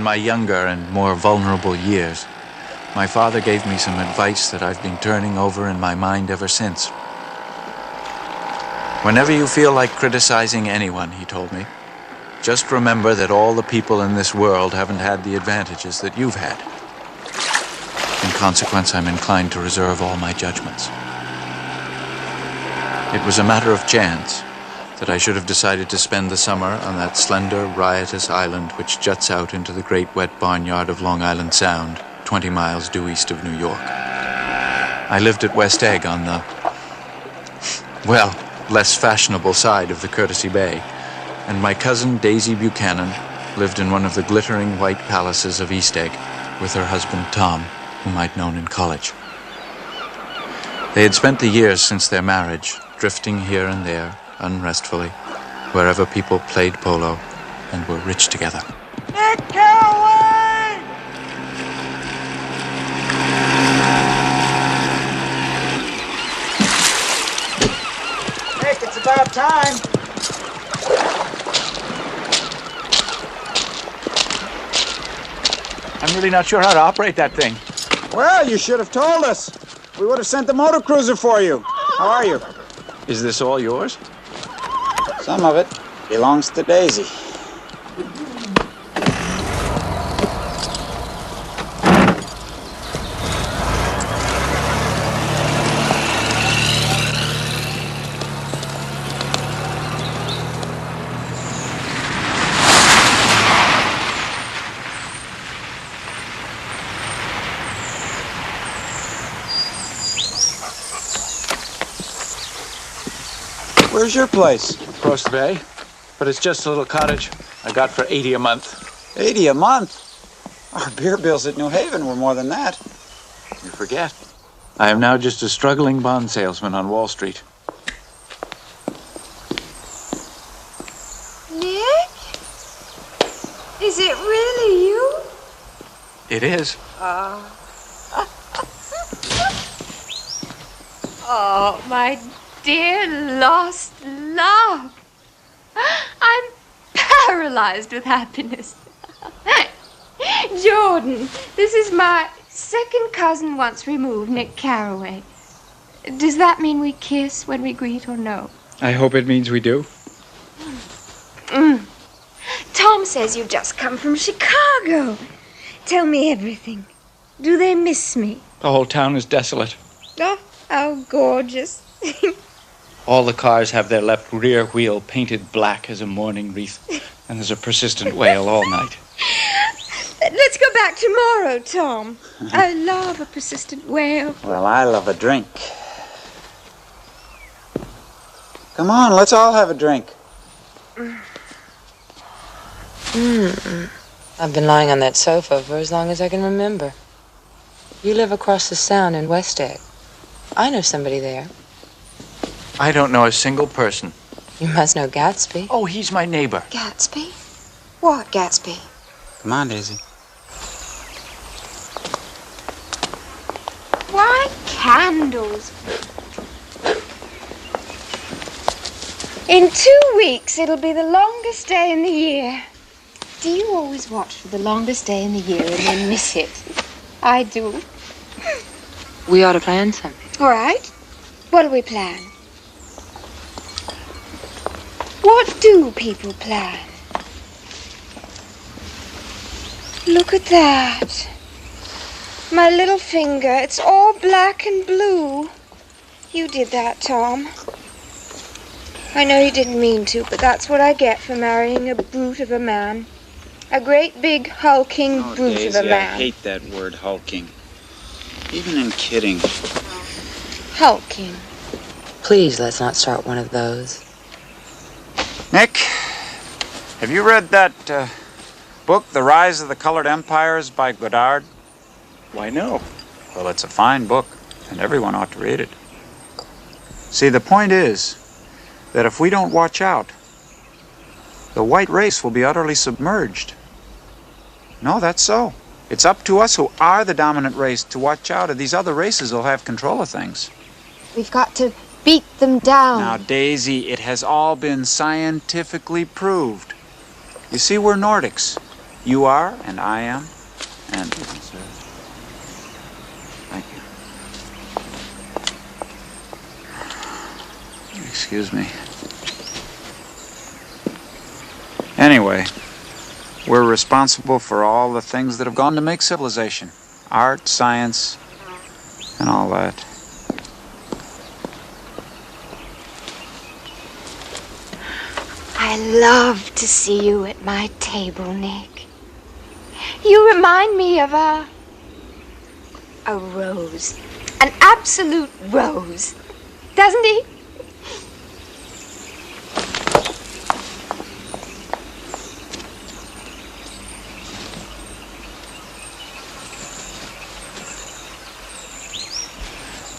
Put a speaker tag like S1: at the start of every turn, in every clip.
S1: in my younger and more vulnerable years, my father gave me some advice that I've been turning over in my mind ever since. Whenever you feel like criticizing anyone, he told me, just remember that all the people in this world haven't had the advantages that you've had. In consequence, I'm inclined to reserve all my judgments. It was a matter of chance that I should have decided to spend the summer on that slender, riotous island which juts out into the great wet barnyard of Long Island Sound, 20 miles due east of New York. I lived at West Egg on the, well, less fashionable side of the Courtesy Bay, and my cousin Daisy Buchanan lived in one of the glittering white palaces of East Egg with her husband Tom, whom I'd known in college. They had spent the years since their marriage drifting here and there, unrestfully, wherever people played polo and were rich together.
S2: Nick Carraway! Nick, it's about time.
S1: I'm really not sure how to operate that thing.
S2: Well, you should have told us. We would have sent the motor cruiser for you. How are you?
S1: Is this all yours?
S2: Some of it belongs to Daisy. Where's your place?
S1: Across the bay, but it's just a little cottage I got for $80 a month.
S2: 80 a month? Our beer bills at New Haven were more than that.
S1: You forget. I am now just a struggling bond salesman on Wall Street.
S3: Nick? Is it really you?
S1: It is.
S3: Oh, my dear lost love. I'm paralyzed with happiness. Jordan, this is my second cousin once removed, Nick Carraway. Does that mean we kiss when we greet or no?
S1: I hope it means we do.
S3: Tom says you've just come from Chicago. Tell me everything. Do they miss me?
S1: The whole town is desolate.
S3: Oh, how gorgeous.
S1: All the cars have their left rear wheel painted black as a mourning wreath, and there's a persistent wail all night.
S3: Let's go back tomorrow, Tom. I love a persistent wail.
S2: Well, I love a drink. Come on, let's all have a drink.
S4: I've been lying on that sofa for as long as I can remember. You live across the Sound in West Egg. I know somebody there.
S1: I don't know a single person.
S4: You must know Gatsby.
S1: Oh, he's my neighbor.
S3: Gatsby? What Gatsby?
S2: Come on, Daisy.
S3: Why candles? In 2 weeks, it'll be the longest day in the year. Do you always watch for the longest day in the year and then miss it? I do.
S4: We ought to plan something.
S3: All right. What'll we plan? What do people plan? Look at that. My little finger, it's all black and blue. You did that, Tom. I know you didn't mean to, but that's what I get for marrying a brute of a man. A great big hulking brute
S2: Daisy,
S3: of a man.
S2: I hate that word, hulking. Even in kidding.
S3: Hulking.
S4: Please, let's not start one of those.
S2: Nick, have you read that book, The Rise of the Colored Empires by Goddard?
S1: Why, no.
S2: Well, it's a fine book, and everyone ought to read it. See, the point is that if we don't watch out, the white race will be utterly submerged. No, that's so. It's up to us who are the dominant race to watch out, or these other races will have control of things.
S3: We've got to beat them down.
S2: Now, Daisy, it has all been scientifically proved. You see, we're Nordics. You are, and I am, and... Thank you. Excuse me. Anyway, we're responsible for all the things that have gone to make civilization. Art, science, and all that.
S3: I love to see you at my table, Nick. You remind me of a rose. An absolute rose. Doesn't he?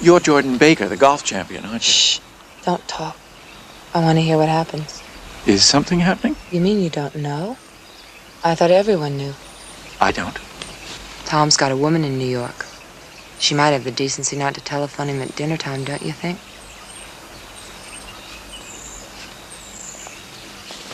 S1: You're Jordan Baker, the golf champion, aren't you?
S4: Shh. Don't talk. I want to hear what happens.
S1: Is something happening?
S4: You mean you don't know? I thought everyone knew.
S1: I don't.
S4: Tom's got a woman in New York. She might have the decency not to telephone him at dinner time, don't you think?